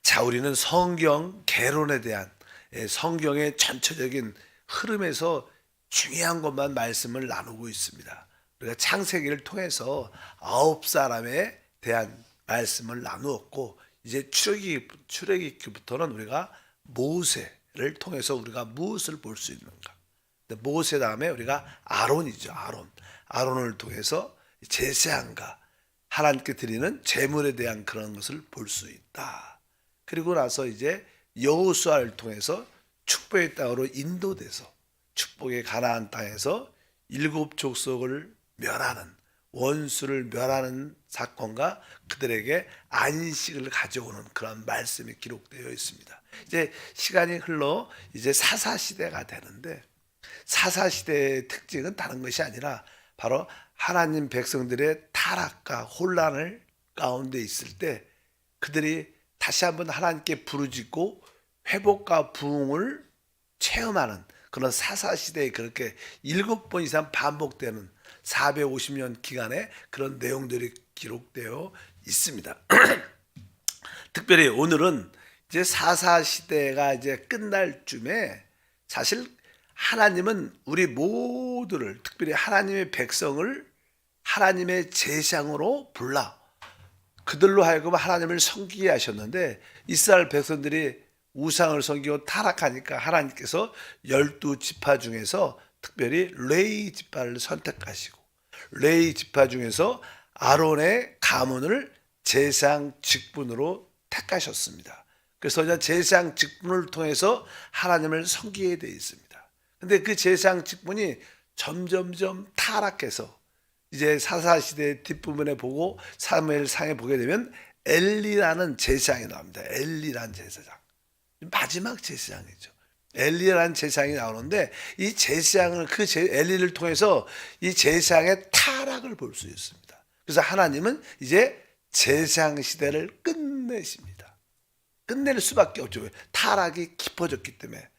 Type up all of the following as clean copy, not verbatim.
자, 우리는 성경 개론에 대한 성경의 전체적인 흐름에서 중요한 것만 말씀을 나누고 있습니다. 우리가 창세기를 통해서 9사람에 대한 말씀을 나누었고, 이제 출애굽기부터는 우리가 모세를 통해서 우리가 무엇을 볼 수 있는가. 모세 다음에 우리가 아론이죠. 아론을 통해서 제사함과 하나님께 드리는 제물에 대한 그런 것을 볼 수 있다. 그리고 나서 이제 여호수아를 통해서 축복의 땅으로 인도돼서 축복의 가나안 땅에서 7족속을 멸하는, 원수를 멸하는 사건과 그들에게 안식을 가져오는 그런 말씀이 기록되어 있습니다. 이제 시간이 흘러 이제 사사시대가 되는데, 사사시대의 특징은 다른 것이 아니라 바로 하나님 백성들의 타락과 혼란을 가운데 있을 때 그들이 다시 한번 하나님께 부르짖고 회복과 부흥을 체험하는 그런 사사시대에 그렇게 7번 이상 반복되는 450년 기간에 그런 내용들이 기록되어 있습니다. 특별히 오늘은 이제 사사시대가 이제 끝날 쯤에 사실 하나님은 우리 모두를, 특별히 하나님의 백성을 하나님의 제상으로 불러 그들로 하여금 하나님을 섬기게 하셨는데, 이스라엘 백성들이 우상을 섬기고 타락하니까 하나님께서 12지파 중에서 특별히 레위 지파를 선택하시고, 레위 지파 중에서 아론의 가문을 제상 직분으로 택하셨습니다. 그래서 이제 제상 직분을 통해서 하나님을 섬기게 되어 있습니다. 근데 그 제상 직분이 점점점 타락해서 이제 사사시대 뒷부분에 보고 사무엘상에 보게 되면 엘리라는 제사장이 나옵니다. 엘리라는 제사장, 마지막 제사장이죠. 엘리라는 제사장이 나오는데, 이 제사장을 엘리를 통해서 이 제사장의 타락을 볼 수 있습니다. 그래서 하나님은 이제 제사장 시대를 끝내십니다. 끝낼 수밖에 없죠. 타락이 깊어졌기 때문에.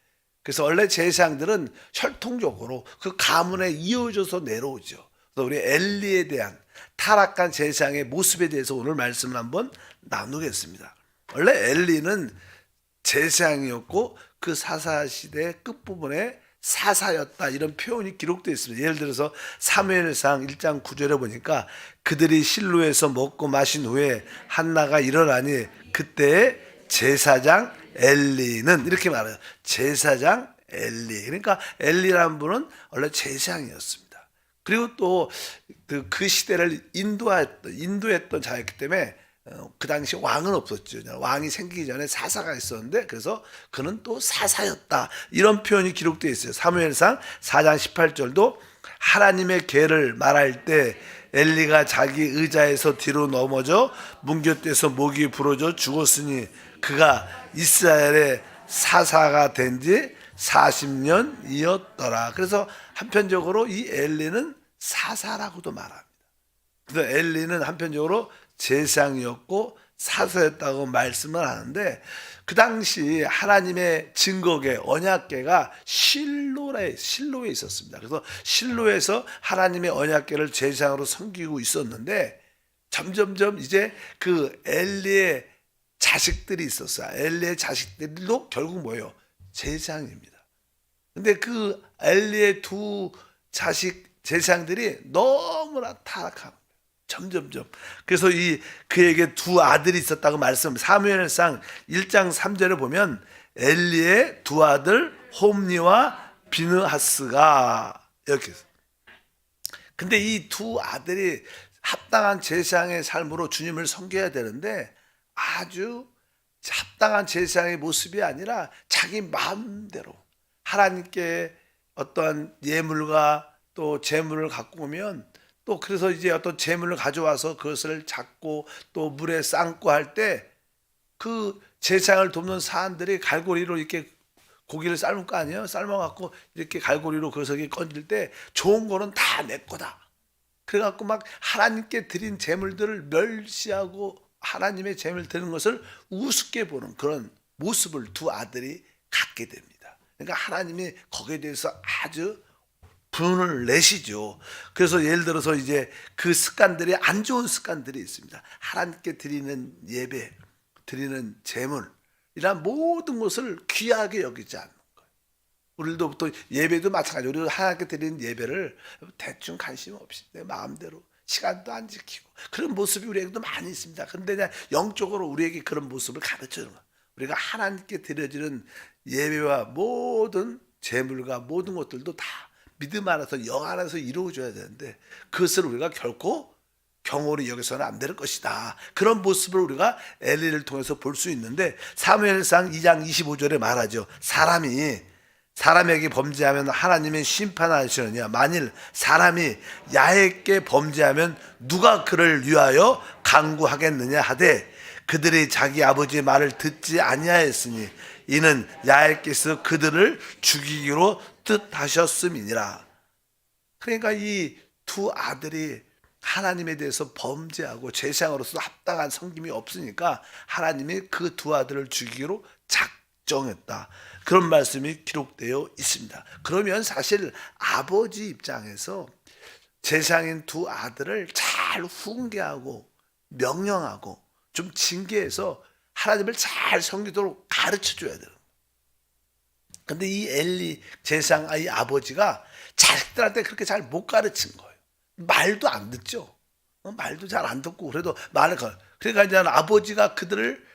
그래서 원래 제사장들은 혈통적으로 그 가문에 이어져서 내려오죠. 그래서 우리 엘리에 대한 타락한 제사장의 모습에 대해서 오늘 말씀을 한번 나누겠습니다. 원래 엘리는 제사장이었고 그 사사시대 끝부분에 사사였다, 이런 표현이 기록되어 있습니다. 예를 들어서 사무엘상 1장 9절에 보니까 그들이 실로에서 먹고 마신 후에 한나가 일어나니 그때 제사장 엘리는, 이렇게 말해요. 제사장 엘리. 그러니까 엘리라는 분은 원래 제사장이었습니다. 그리고 또 그 시대를 인도했던 자였기 때문에 그 당시 왕은 없었죠. 왕이 생기기 전에 사사가 있었는데, 그래서 그는 또 사사였다, 이런 표현이 기록되어 있어요. 사무엘상 4장 18절도 하나님의 계를 말할 때 엘리가 자기 의자에서 뒤로 넘어져 뭉갰대서 목이 부러져 죽었으니 그가 이스라엘의 사사가 된 지 40년이었더라. 그래서 한편적으로 이 엘리는 사사라고도 말합니다. 그래서 엘리는 한편적으로 제사장이었고 사사였다고 말씀을 하는데, 그 당시 하나님의 증거계, 언약계가 실로에 있었습니다. 그래서 실로에서 하나님의 언약계를 제사장으로 섬기고 있었는데, 점점점 이제 그 엘리의 자식들이 있었어요. 엘리의 자식들도 결국 뭐예요? 제사장입니다. 근데 그 엘리의 두 자식 제사장들이 너무나 타락한 거예요. 점점점. 그래서 그에게 두 아들이 있었다고 말씀, 사무엘상 1장 3절에 보면 엘리의 두 아들 홈니와 비느하스가, 이렇게. 근데 이 두 아들이 합당한 제사장의 삶으로 주님을 섬겨야 되는데, 아주 합당한 제사장의 모습이 아니라 자기 마음대로 하나님께 어떠한 예물과 또 제물을 갖고 오면, 또 그래서 이제 어떤 제물을 가져와서 그것을 잡고 또 물에 삶고 할 때 그 제사장을 돕는 사람들이 갈고리로 이렇게 고기를 삶을 거 아니에요. 삶아갖고 이렇게 갈고리로 그것을 건질 때 좋은 거는 다 내 거다. 그래갖고 막 하나님께 드린 제물들을 멸시하고 하나님의 제물 드리는 것을 우습게 보는 그런 모습을 두 아들이 갖게 됩니다. 그러니까 하나님이 거기에 대해서 아주 분을 내시죠. 그래서 예를 들어서 이제 그 습관들이, 안 좋은 습관들이 있습니다. 하나님께 드리는 예배, 드리는 제물 이런 모든 것을 귀하게 여기지 않는 거예요. 우리도 또 예배도 마찬가지로 우리도 하나님께 드리는 예배를 대충 관심 없이 내 마음대로 시간도 안 지키고 그런 모습이 우리에게도 많이 있습니다. 그런데 영적으로 우리에게 그런 모습을 가르쳐주는 거예요. 우리가 하나님께 드려지는 예배와 모든 제물과 모든 것들도 다 믿음 안에서 영 안에서 이루어져야 되는데 그것을 우리가 결코 경홀히 여기서는 안 될 것이다. 그런 모습을 우리가 엘리를 통해서 볼 수 있는데 사무엘상 2장 25절에 말하죠. 사람에게 범죄하면 하나님은 심판하시느냐. 만일 사람이 야훼게 범죄하면 누가 그를 위하여 강구하겠느냐 하되 그들이 자기 아버지의 말을 듣지 아니하였으니 이는 야훼께서 그들을 죽이기로 뜻하셨음이니라. 그러니까 이 두 아들이 하나님에 대해서 범죄하고 제사장으로서 합당한 섬김이 없으니까 하나님이 그 두 아들을 죽이기로 작정했다. 그런 말씀이 기록되어 있습니다. 그러면 사실 아버지 입장에서 제사장인 두 아들을 잘 훈계하고 명령하고 좀 징계해서 하나님을 잘 섬기도록 가르쳐줘야 되는 거예요. 근데 이 엘리 제사장 이 아버지가 자식들한테 그렇게 잘 못 가르친 거예요. 말도 안 듣죠. 말도 잘 안 듣고 그래도 말을 그러니까 이제 아버지가 그들을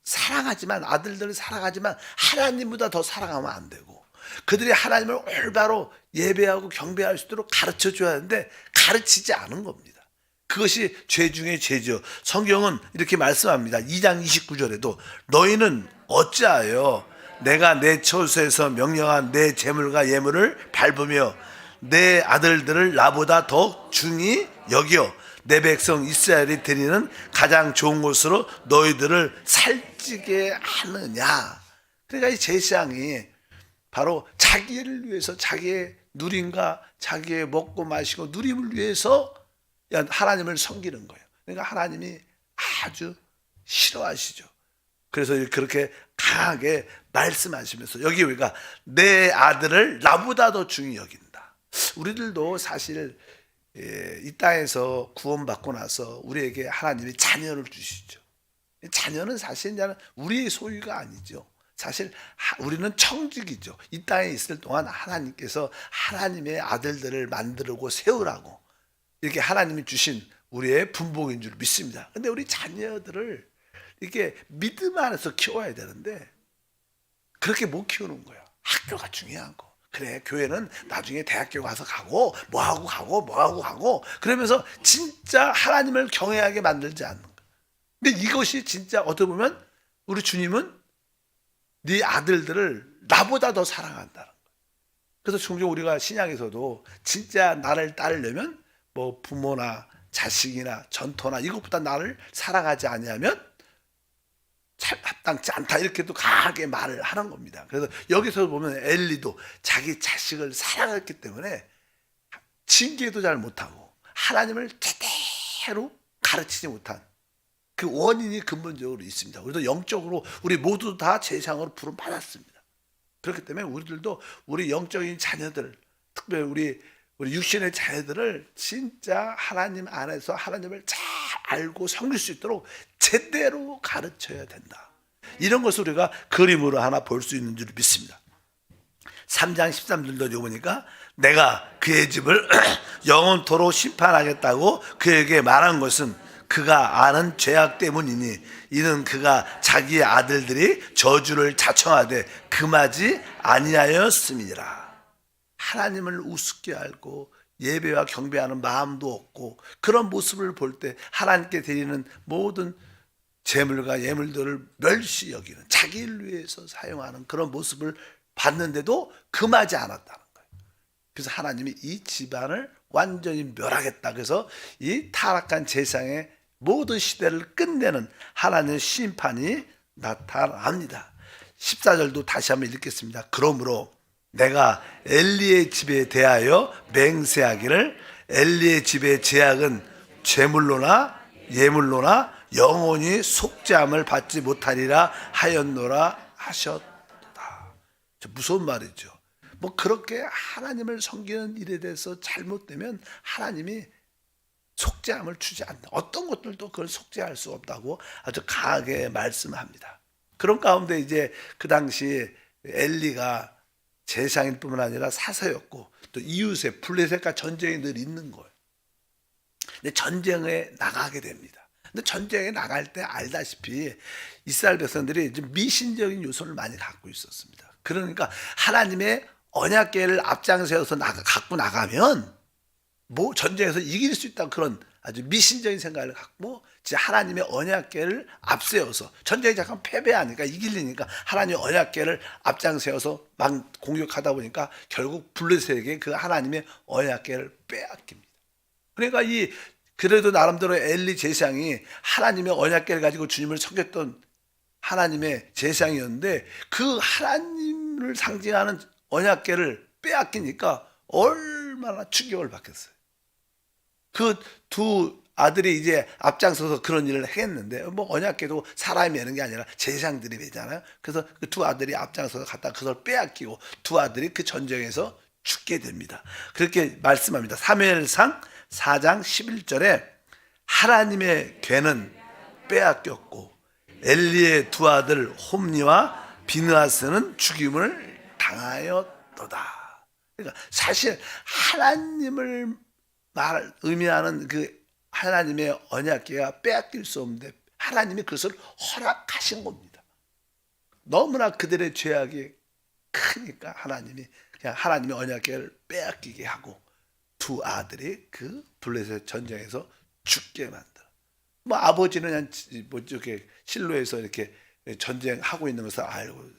사랑하지만 아들들을 사랑하지만 하나님보다 더 사랑하면 안 되고 그들이 하나님을 올바로 예배하고 경배할 수 있도록 가르쳐줘야 하는데 가르치지 않은 겁니다. 그것이 죄 중에 죄죠. 성경은 이렇게 말씀합니다. 2장 29절에도 너희는 어찌하여 내가 내 처소에서 명령한 내 재물과 예물을 밟으며 내 아들들을 나보다 더 중히 여겨 내 백성 이스라엘이 드리는 가장 좋은 곳으로 너희들을 살찌게 하느냐. 그러니까 이 제사장이 바로 자기를 위해서 자기의 누림과 자기의 먹고 마시고 누림을 위해서 하나님을 섬기는 거예요. 그러니까 하나님이 아주 싫어하시죠. 그래서 그렇게 강하게 말씀하시면서 여기 우리가 내 아들을 나보다 더 중히 여긴다. 우리들도 사실 이 땅에서 구원받고 나서 우리에게 하나님이 자녀를 주시죠. 자녀는 사실 우리의 소유가 아니죠. 사실 우리는 청직이죠. 이 땅에 있을 동안 하나님께서 하나님의 아들들을 만들고 세우라고 이렇게 하나님이 주신 우리의 분복인 줄 믿습니다. 근데 우리 자녀들을 이렇게 믿음 안에서 키워야 되는데 그렇게 못 키우는 거예요. 학교가 중요한 거. 그래, 교회는 나중에 대학교 가서 가고 뭐하고 가고 그러면서 진짜 하나님을 경외하게 만들지 않는 거예요. 근데 이것이 진짜 어떻게 보면 우리 주님은 네 아들들을 나보다 더 사랑한다는 거예요. 그래서 종종 우리가 신약에서도 진짜 나를 따르려면 뭐 부모나 자식이나 전토나 이것보다 나를 사랑하지 아니하면 합당치 않다 이렇게도 강하게 말을 하는 겁니다. 그래서 여기서 보면 엘리도 자기 자식을 사랑했기 때문에 징계도 잘 못하고 하나님을 제대로 가르치지 못한 그 원인이 근본적으로 있습니다. 우리도 영적으로 우리 모두 다 제사장으로 부름 받았습니다. 그렇기 때문에 우리들도 우리 영적인 자녀들, 특별히 우리 육신의 자녀들을 진짜 하나님 안에서 하나님을 잘 알고 섬길 수 있도록 제대로 가르쳐야 된다. 이런 것을 우리가 그림으로 하나 볼 수 있는 줄 믿습니다. 3장 13절도 보니까 내가 그의 집을 영원토록 심판하겠다고 그에게 말한 것은 그가 아는 죄악 때문이니 이는 그가 자기의 아들들이 저주를 자청하되 금하지 아니하였음이니라. 하나님을 우습게 알고 예배와 경배하는 마음도 없고 그런 모습을 볼 때 하나님께 드리는 모든 재물과 예물들을 멸시 여기는 자기를 위해서 사용하는 그런 모습을 봤는데도 금하지 않았다는 거예요. 그래서 하나님이 이 집안을 완전히 멸하겠다. 그래서 이 타락한 세상의 모든 시대를 끝내는 하나님의 심판이 나타납니다. 14절도 다시 한번 읽겠습니다. 그러므로 내가 엘리의 집에 대하여 맹세하기를 엘리의 집의 제약은 재물로나 예물로나 영원히 속죄함을 받지 못하리라 하였노라 하셨다. 무서운 말이죠. 뭐 그렇게 하나님을 섬기는 일에 대해서 잘못되면 하나님이 속죄함을 주지 않는다. 어떤 것들도 그걸 속죄할 수 없다고 아주 강하게 말씀합니다. 그런 가운데 이제 그 당시 엘리가 제사장일 뿐만 아니라 사서였고 또 이웃에 블레셋과 전쟁이 늘 있는 거예요. 근데 전쟁에 나가게 됩니다. 근데 전쟁에 나갈 때 알다시피 이스라엘 백성들이 좀 미신적인 요소를 많이 갖고 있었습니다. 그러니까 하나님의 언약궤를 앞장서서 갖고 나가면 뭐 전쟁에서 이길 수 있다, 그런 아주 미신적인 생각을 갖고 진짜 하나님의 언약궤를 앞세워서 전쟁이 잠깐 패배하니까 이기려니까 하나님의 언약궤를 앞장세워서 막 공격하다 보니까 결국 블레셋에게 그 하나님의 언약궤를 빼앗깁니다. 그러니까 그래도 나름대로 엘리 제사장이 하나님의 언약궤를 가지고 주님을 섬겼던 하나님의 제사장이었는데 그 하나님을 상징하는 언약궤를 빼앗기니까 얼마나 충격을 받겠어요. 그 두 아들이 이제 앞장서서 그런 일을 했는데 뭐 언약궤도 사람이 매는 게 아니라 제사장들이 매잖아요. 그래서 그 두 아들이 앞장서서 갔다가 그걸 빼앗기고 두 아들이 그 전쟁에서 죽게 됩니다. 그렇게 말씀합니다. 사무엘상 4장 11절에 하나님의 궤는 빼앗겼고 엘리의 두 아들 홈니와 비느하스는 죽임을 당하였도다. 그러니까 사실 하나님을 의미하는 그 하나님의 언약궤가 빼앗길 수 없는데 하나님이 그것을 허락하신 겁니다. 너무나 그들의 죄악이 크니까 하나님이 그냥 하나님의 언약궤를 빼앗기게 하고 두 아들이 그 블레셋 전쟁에서 죽게 만들어. 뭐 아버지는 그냥 뭐 이렇게 실로에서 이렇게 전쟁하고 있는 것을 알고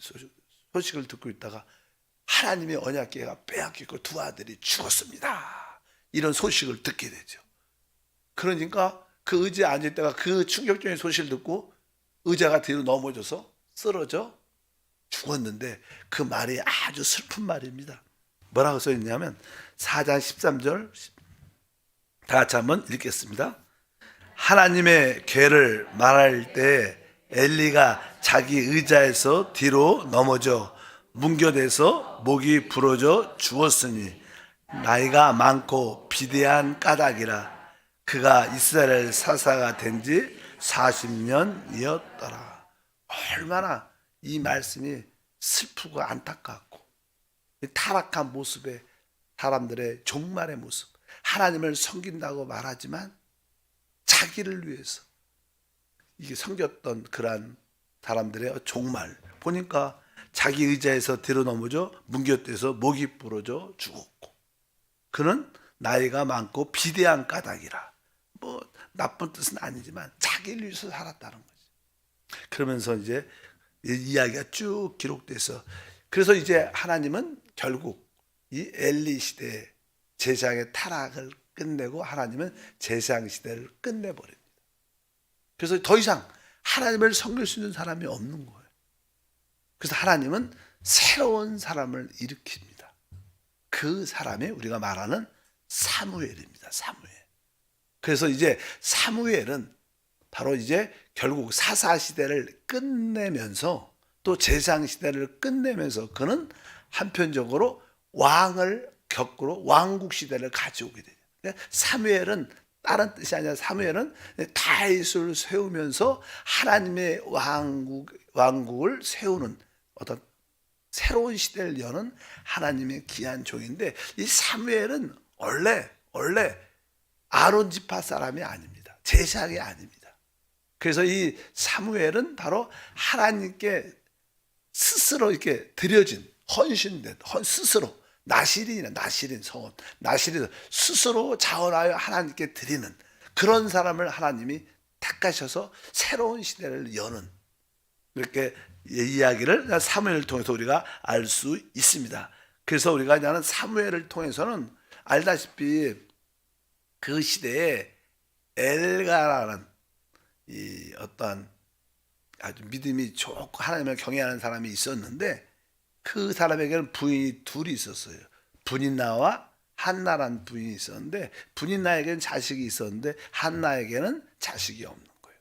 소식을 듣고 있다가 하나님의 언약궤가 빼앗기고 두 아들이 죽었습니다. 이런 소식을 듣게 되죠. 그러니까 그 의자에 앉아있다가 그 충격적인 소식을 듣고 의자가 뒤로 넘어져서 쓰러져 죽었는데 그 말이 아주 슬픈 말입니다. 뭐라고 써있냐면 4장 13절 다 같이 한번 읽겠습니다. 하나님의 궤를 말할 때 엘리가 자기 의자에서 뒤로 넘어져 뭉겨대서 목이 부러져 죽었으니 나이가 많고 비대한 까닭이라. 그가 이스라엘 사사가 된 지 40년이었더라. 얼마나 이 말씀이 슬프고 안타깝고 타락한 모습의 사람들의 종말의 모습. 하나님을 섬긴다고 말하지만 자기를 위해서 이게 섬겼던 그러한 사람들의 종말 보니까 자기 의자에서 뒤로 넘어져 뭉겨떼서 목이 부러져 죽었고 그는 나이가 많고 비대한 까닭이라. 뭐 나쁜 뜻은 아니지만 자기를 위해서 살았다는 거지. 그러면서 이제 이야기가 쭉 기록돼서 그래서 이제 하나님은 결국 이 엘리 시대의 제사장의 타락을 끝내고 하나님은 제사장 시대를 끝내버립니다. 그래서 더 이상 하나님을 섬길 수 있는 사람이 없는 거예요. 그래서 하나님은 새로운 사람을 일으킵니다. 그 사람이 우리가 말하는 사무엘입니다. 사무엘. 그래서 이제 사무엘은 바로 이제 결국 사사 시대를 끝내면서 또 제사장 시대를 끝내면서 그는 한편적으로 왕을 격으로 왕국 시대를 가져오게 돼요. 사무엘은 다른 뜻이 아니라 사무엘은 다윗을 세우면서 하나님의 왕국을 세우는 어떤 새로운 시대를 여는 하나님의 귀한 종인데 이 사무엘은 원래 아론 지파 사람이 아닙니다. 제사장이 아닙니다. 그래서 이 사무엘은 바로 하나님께 스스로 이렇게 드려진 헌신된 스스로 나실인 성원 나실인 스스로 자원하여 하나님께 드리는 그런 사람을 하나님이 택하셔서 새로운 시대를 여는 이렇게 이야기를 사무엘을 통해서 우리가 알 수 있습니다. 그래서 우리가 나는 사무엘을 통해서는 알다시피 그 시대에 엘가라는 이 어떤 아주 믿음이 좋고 하나님을 경외하는 사람이 있었는데 그 사람에게는 부인이 둘이 있었어요. 분인나와 한나라는 부인이 있었는데 분인나에게는 자식이 있었는데 한나에게는 자식이 없는 거예요.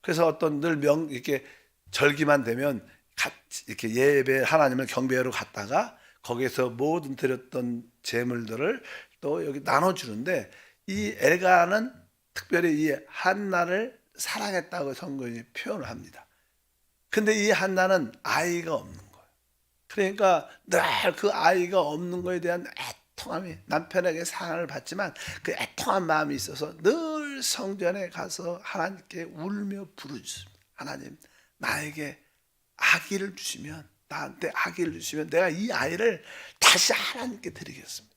그래서 어떤 늘 이렇게 절기만 되면 같이 이렇게 예배 하나님을 경배하러 갔다가 거기에서 모든 드렸던 제물들을 또 여기 나눠주는데 이 엘가는 특별히 이 한나를 사랑했다고 성경이 표현을 합니다. 근데 이 한나는 아이가 없는 거예요. 그러니까 늘 그 아이가 없는 거에 대한 애통함이, 남편에게 사랑을 받지만 그 애통한 마음이 있어서 늘 성전에 가서 하나님께 울며 부르짖습니다. 하나님, 나에게 아기를 주시면, 나한테 아기를 주시면 내가 이 아이를 다시 하나님께 드리겠습니다.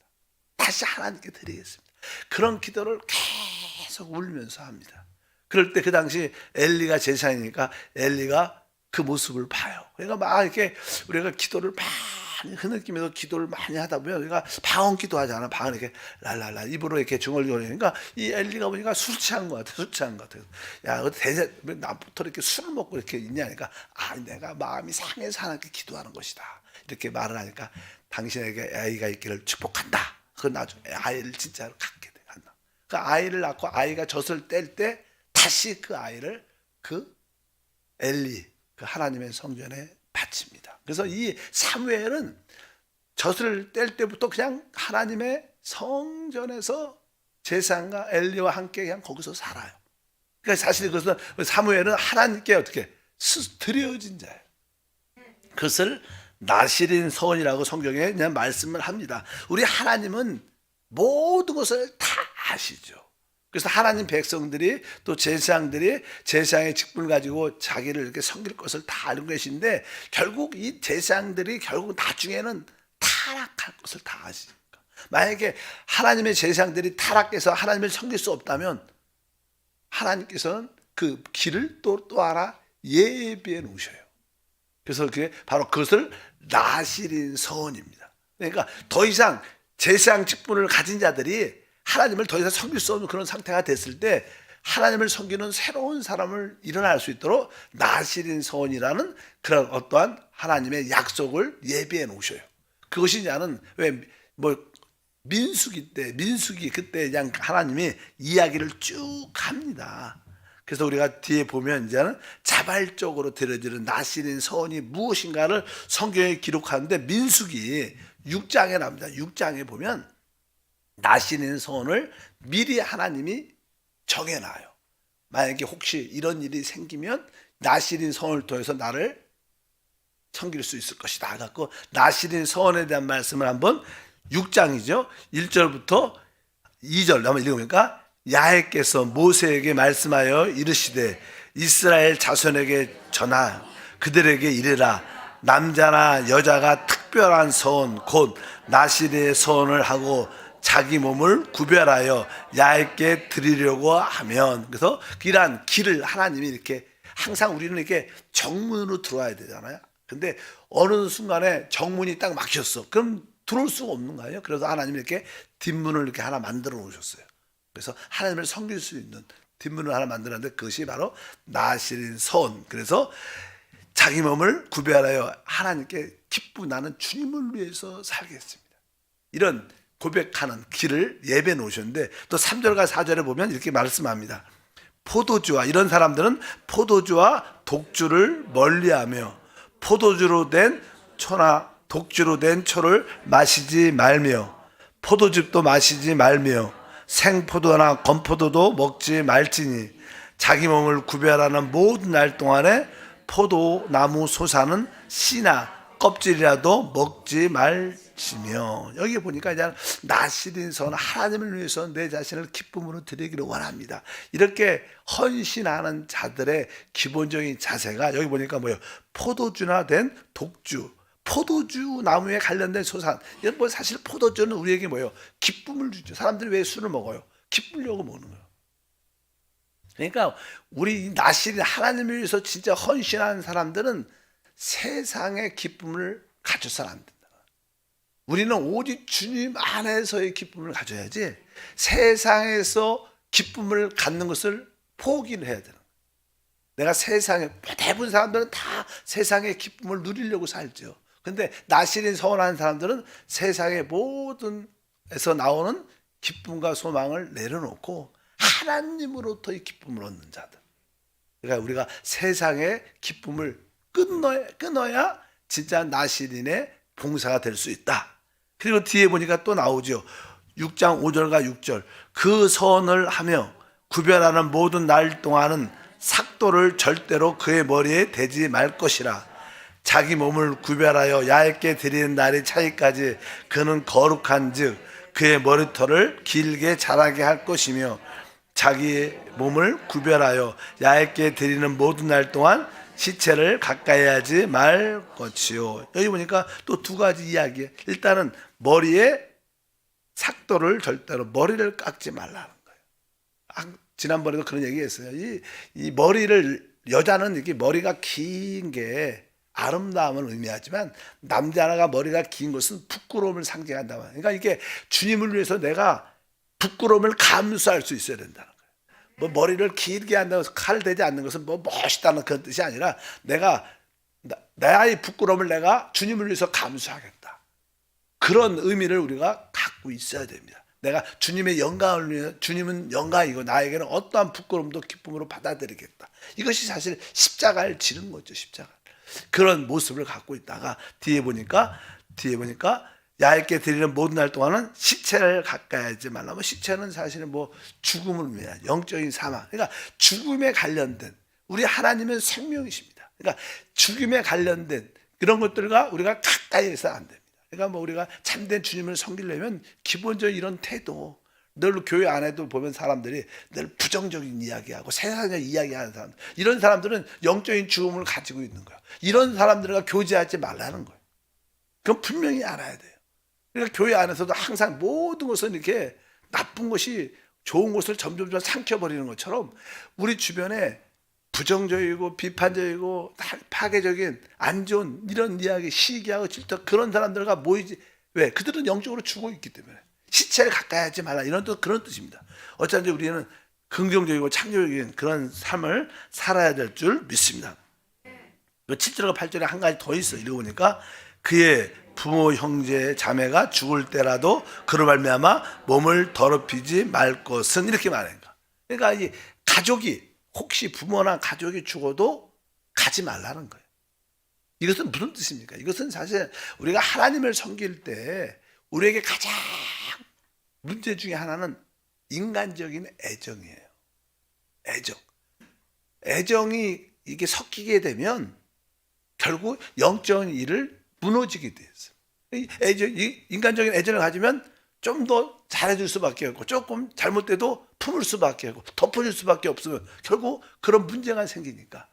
다시 하나님께 드리겠습니다. 그런 기도를 계속 울면서 합니다. 그럴 때 그 당시 엘리가 제사장이니까 엘리가 그 모습을 봐요. 그러니까 막 이렇게 우리가 기도를 많이 흐느끼면서 기도를 많이 하다 보면 우리가 방언 기도하잖아. 방언 이렇게 랄랄라 입으로 이렇게 중얼거리니까 이 엘리가 보니까 술 취한 것 같아. 술 취한 것 같아. 야, 대세 나부터 이렇게 술을 먹고 이렇게 있냐니까, 아, 내가 마음이 상해서 하나님께 기도하는 것이다. 이렇게 말을 하니까 당신에게 아이가 있기를 축복한다. 그 나중에 아이를 진짜로 갖게 돼. 그 아이를 낳고 아이가 젖을 뗄 때 다시 그 아이를 그 엘리, 그 하나님의 성전에 바칩니다. 그래서 이 사무엘은 젖을 뗄 때부터 그냥 하나님의 성전에서 제사장과 엘리와 함께 그냥 거기서 살아요. 그러니까 사실 그것은 사무엘은 하나님께 어떻게 드려진 자예요. 그것을 나실인 서원이라고 성경에 그냥 말씀을 합니다. 우리 하나님은 모든 것을 다 아시죠. 그래서 하나님 백성들이 또 제사장들이 제사장의 직분을 가지고 자기를 이렇게 섬길 것을 다 알고 계신데, 결국 이 제사장들이 결국 나중에는 타락할 것을 다 아시니까. 만약에 하나님의 제사장들이 타락해서 하나님을 섬길 수 없다면 하나님께서는 그 길을 또 하나 예비해 놓으셔요. 그래서 그게 바로 그것을 나실인 서원입니다. 그러니까 더 이상 제사장 직분을 가진 자들이 하나님을 더 이상 섬길 수 없는 그런 상태가 됐을 때 하나님을 섬기는 새로운 사람을 일어날 수 있도록 나실인 서원이라는 그런 어떠한 하나님의 약속을 예비해 놓으셔요. 그것이 나는 왜 민수기 그때 그냥 하나님이 이야기를 쭉 합니다. 그래서 우리가 뒤에 보면 이제는 자발적으로 드려지는 나실인 서원이 무엇인가를 성경에 기록하는데 민수기 6장에 나옵니다. 6장에 보면 나실인 서원을 미리 하나님이 정해놔요. 만약에 혹시 이런 일이 생기면 나실인 서원을 통해서 나를 섬길 수 있을 것이다. 갖고 나실인 서원에 대한 말씀을 한번 6장이죠. 1절부터 2절 한번 읽어보니까, 야훼께서 모세에게 말씀하여 이르시되 이스라엘 자손에게 전하 그들에게 이르라, 남자나 여자가 특별한 서원 곧 나실의 서원을 하고 자기 몸을 구별하여 야훼께 드리려고 하면, 그래서 이러한 길을 하나님이 이렇게 항상 우리는 이렇게 정문으로 들어와야 되잖아요. 근데 어느 순간에 정문이 딱 막혔어. 그럼 들어올 수가 없는 거예요. 그래서 하나님이 이렇게 뒷문을 이렇게 하나 만들어 놓으셨어요. 그래서 하나님을 섬길 수 있는 뒷문을 하나 만들었는데 그것이 바로 나실인 서원. 그래서 자기 몸을 구별하여 하나님께 기쁘 나는 주님을 위해서 살겠습니다. 이런 고백하는 길을 예배해 놓으셨는데, 또 3절과 4절에 보면 이렇게 말씀합니다. 포도주와, 이런 사람들은 포도주와 독주를 멀리하며 포도주로 된 초나 독주로 된 초를 마시지 말며 포도즙도 마시지 말며 생포도나 건포도도 먹지 말지니 자기 몸을 구별하는 모든 날 동안에 포도나무 솟아는 씨나 껍질이라도 먹지 말지며. 여기 보니까 이제 나실인 서원, 하나님을 위해서 내 자신을 기쁨으로 드리기를 원합니다. 이렇게 헌신하는 자들의 기본적인 자세가 여기 보니까 뭐예요? 포도주나 된 독주, 포도주 나무에 관련된 소산. 이건 뭐 사실 포도주는 우리에게 뭐예요? 기쁨을 주죠. 사람들이 왜 술을 먹어요? 기쁘려고 먹는 거예요. 그러니까 우리 나실인 하나님을 위해서 진짜 헌신하는 사람들은 세상의 기쁨을 가져서는 안 된다. 우리는 오직 주님 안에서의 기쁨을 가져야지 세상에서 기쁨을 갖는 것을 포기를 해야 되는 거예요. 내가 세상에, 대부분 사람들은 다 세상의 기쁨을 누리려고 살죠. 근데 나실인 서원하는 사람들은 세상의 모든 에서 나오는 기쁨과 소망을 내려놓고 하나님으로부터의 기쁨을 얻는 자들. 그러니까 우리가 세상의 기쁨을 끊어야 진짜 나실인의 봉사가 될 수 있다. 그리고 뒤에 보니까 또 나오죠. 6장 5절과 6절 그 선을 하며 구별하는 모든 날 동안은 삭도를 절대로 그의 머리에 대지 말 것이라. 자기 몸을 구별하여 야훼께 드리는 날이 차기까지 그는 거룩한즉 그의 머리털을 길게 자라게 할 것이며 자기 몸을 구별하여 야훼께 드리는 모든 날 동안 시체를 가까이 하지 말 것이요. 여기 보니까 또 두 가지 이야기예요. 일단은 머리에 삭도를 절대로 머리를 깎지 말라는 거예요. 지난번에도 그런 얘기했어요. 이 머리를 여자는 이렇게 머리가 긴 게 아름다움을 의미하지만 남자가 머리가 긴 것은 부끄러움을 상징한다. 그러니까 이게 주님을 위해서 내가 부끄러움을 감수할 수 있어야 된다는 거예요. 뭐 머리를 길게 한다고 해서 칼 대지 않는 것은 뭐 멋있다는 그런 뜻이 아니라 내가 나의 부끄러움을 내가 주님을 위해서 감수하겠다. 그런 의미를 우리가 갖고 있어야 됩니다. 내가 주님의 영광을 위해 주님은 영광이고 나에게는 어떠한 부끄러움도 기쁨으로 받아들이겠다. 이것이 사실 십자가를 지는 거죠. 십자가. 그런 모습을 갖고 있다가 뒤에 보니까 야훼께 드리는 모든 날 동안은 시체를 가까이 하지 말라. 시체는 사실은 죽음을 위한 영적인 사망. 그러니까 죽음에 관련된 우리 하나님은 생명이십니다. 그러니까 죽음에 관련된 그런 것들과 우리가 가까이 해서 안 됩니다. 그러니까 우리가 참된 주님을 섬기려면 기본적인 이런 태도, 늘 교회 안에도 보면 사람들이 늘 부정적인 이야기하고 세상적 이야기하는 사람들, 이런 사람들은 영적인 죽음을 가지고 있는 거예요. 이런 사람들과 교제하지 말라는 거예요. 그건 분명히 알아야 돼요. 그러니까 교회 안에서도 항상 모든 것은 이렇게 나쁜 것이 좋은 것을 점점 삼켜버리는 것처럼 우리 주변에 부정적이고 비판적이고 파괴적인 안 좋은 이런 이야기, 시기하고 질투 그런 사람들과 모이지. 왜? 그들은 영적으로 죽어 있기 때문에 시체를 가까이 하지 말라. 이런 뜻, 그런 뜻입니다. 어쩐지 우리는 긍정적이고 창조적인 그런 삶을 살아야 될 줄 믿습니다. 7절과 8절에 한 가지 더 있어. 읽어보니까 그의 부모 형제 자매가 죽을 때라도 그로 말미암아 몸을 더럽히지 말 것은 이렇게 말하니까. 그러니까 이 가족이 혹시 부모나 가족이 죽어도 가지 말라는 거예요. 이것은 무슨 뜻입니까? 이것은 사실 우리가 하나님을 섬길 때 우리에게 가장 문제 중에 하나는 인간적인 애정이에요. 애정이 이게 섞이게 되면 결국 영적인 일을 무너지게 되었어요. 인간적인 애정을 가지면 좀 더 잘해줄 수밖에 없고 조금 잘못돼도 품을 수밖에 없고 덮어줄 수밖에 없으면 결국 그런 문제가 생기니까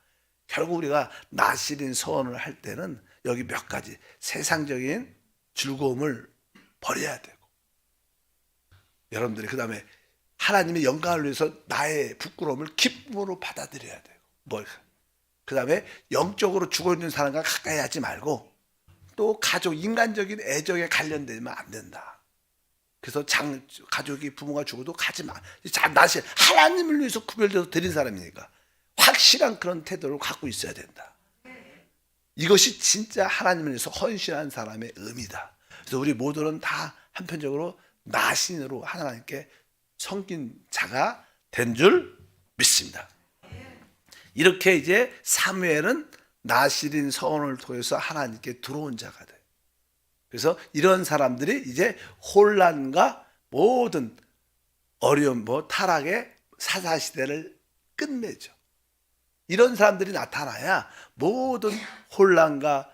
결국 우리가 나시린 서원을 할 때는 여기 몇 가지 세상적인 즐거움을 버려야 되고 여러분들이 그 다음에 하나님의 영광을 위해서 나의 부끄러움을 기쁨으로 받아들여야 되고 그 다음에 영적으로 죽어있는 사람과 가까이 하지 말고 또 가족, 인간적인 애정에 관련되면 안 된다. 그래서 가족이 부모가 죽어도 가지 마. 나시 하나님을 위해서 구별돼서 드린 사람이니까 확실한 그런 태도를 갖고 있어야 된다. 이것이 진짜 하나님을 위해서 헌신한 사람의 의미다. 그래서 우리 모두는 다 한편적으로 나신으로 하나님께 섬긴 자가 된 줄 믿습니다. 이렇게 이제 사무엘은 나시린 서원을 통해서 하나님께 들어온 자가 돼요. 그래서 이런 사람들이 이제 혼란과 모든 어려움, 타락의 사사시대를 끝내죠. 이런 사람들이 나타나야 모든 혼란과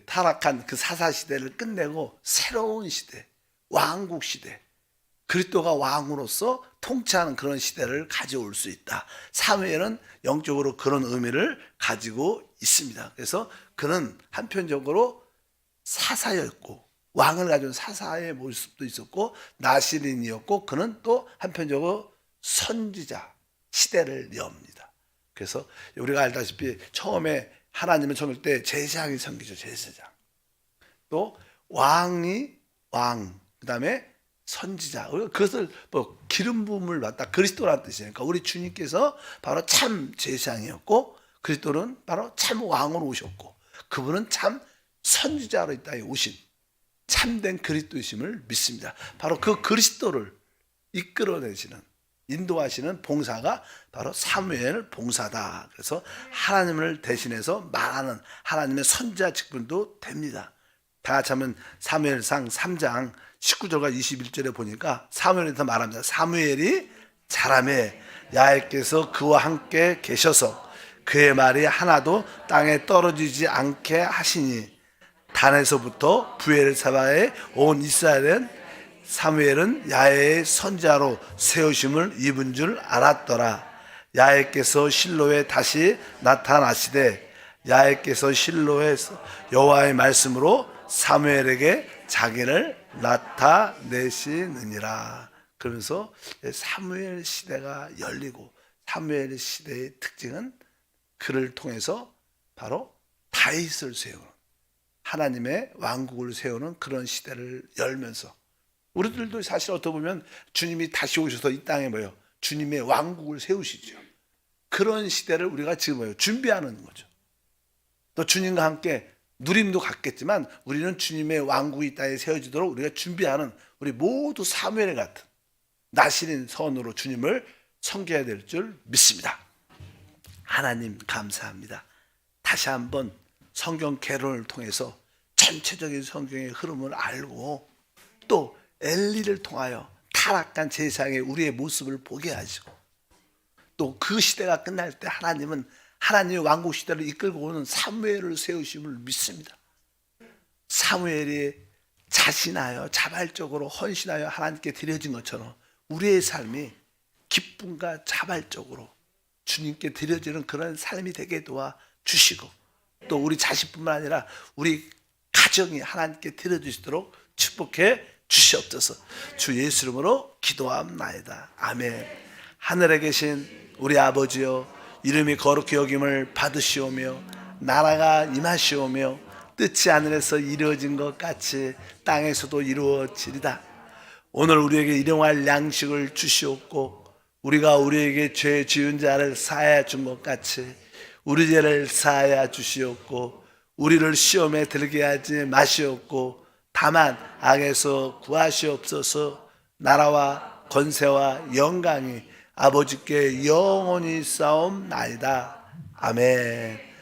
타락한 그 사사시대를 끝내고 새로운 시대, 왕국 시대, 그리스도가 왕으로서 통치하는 그런 시대를 가져올 수 있다. 사무엘은 영적으로 그런 의미를 가지고 있습니다. 그래서 그는 한편적으로 사사였고 왕을 가진 사사의 모습도 있었고 나시린이었고 그는 또 한편적으로 선지자 시대를 엽니다. 그래서 우리가 알다시피 처음에 하나님을 섬길 때 제사장이 섬기죠. 제사장. 또 왕이 왕, 그 다음에 선지자. 그것을 기름 부음을 받다 그리스도라는 뜻이니까 우리 주님께서 바로 참 제사장이었고 그리스도는 바로 참 왕으로 오셨고 그분은 참 선지자로 이 땅에 오신 참된 그리스도이심을 믿습니다. 바로 그 그리스도를 이끌어내시는 인도하시는 봉사가 바로 사무엘 봉사다. 그래서 하나님을 대신해서 말하는 하나님의 선지자 직분도 됩니다. 다 같이 하면 사무엘상 3장 19절과 21절에 보니까 사무엘에서 말합니다. 사무엘이 자라매 야훼께서 그와 함께 계셔서 그의 말이 하나도 땅에 떨어지지 않게 하시니 단에서부터 부엘사바에 온 이스라엘은 사무엘은 야훼의 선자로 세우심을 입은 줄 알았더라. 야훼께서 실로에 다시 나타나시되 야훼께서 실로에서 여호와의 말씀으로 사무엘에게 자기를 나타내시느니라. 그러면서 사무엘 시대가 열리고 사무엘 시대의 특징은 그를 통해서 바로 다윗을 세우는 하나님의 왕국을 세우는 그런 시대를 열면서 우리들도 사실 어떻게 보면 주님이 다시 오셔서 이 땅에 뭐예요? 주님의 왕국을 세우시죠. 그런 시대를 우리가 지금 뭐예요? 준비하는 거죠. 또 주님과 함께 누림도 갖겠지만 우리는 주님의 왕국이 이 땅에 세워지도록 우리가 준비하는 우리 모두 사무엘 같은 나시린 선으로 주님을 섬겨야 될 줄 믿습니다. 하나님 감사합니다. 다시 한번 성경 개론을 통해서 전체적인 성경의 흐름을 알고 또 엘리를 통하여 타락한 세상의 우리의 모습을 보게 하시고 또 그 시대가 끝날 때 하나님은 하나님의 왕국 시대를 이끌고 오는 사무엘을 세우심을 믿습니다. 사무엘이 자신하여 자발적으로 헌신하여 하나님께 드려진 것처럼 우리의 삶이 기쁨과 자발적으로 주님께 드려지는 그런 삶이 되게 도와주시고 또 우리 자식뿐만 아니라 우리 가정이 하나님께 드려주시도록 축복해 주시옵소서. 주 예수 이름으로 기도합나이다. 아멘. 하늘에 계신 우리 아버지여, 이름이 거룩히 여김을 받으시오며 나라가 임하시오며 뜻이 하늘에서 이루어진 것 같이 땅에서도 이루어지리다. 오늘 우리에게 일용할 양식을 주시옵고 우리가 우리에게 죄 지은 자를 사하여 준 것 같이 우리 죄를 사하여 주시옵고 우리를 시험에 들게 하지 마시옵고 다만 악에서 구하시옵소서. 나라와 권세와 영광이 아버지께 영원히 싸움나이다. 아멘.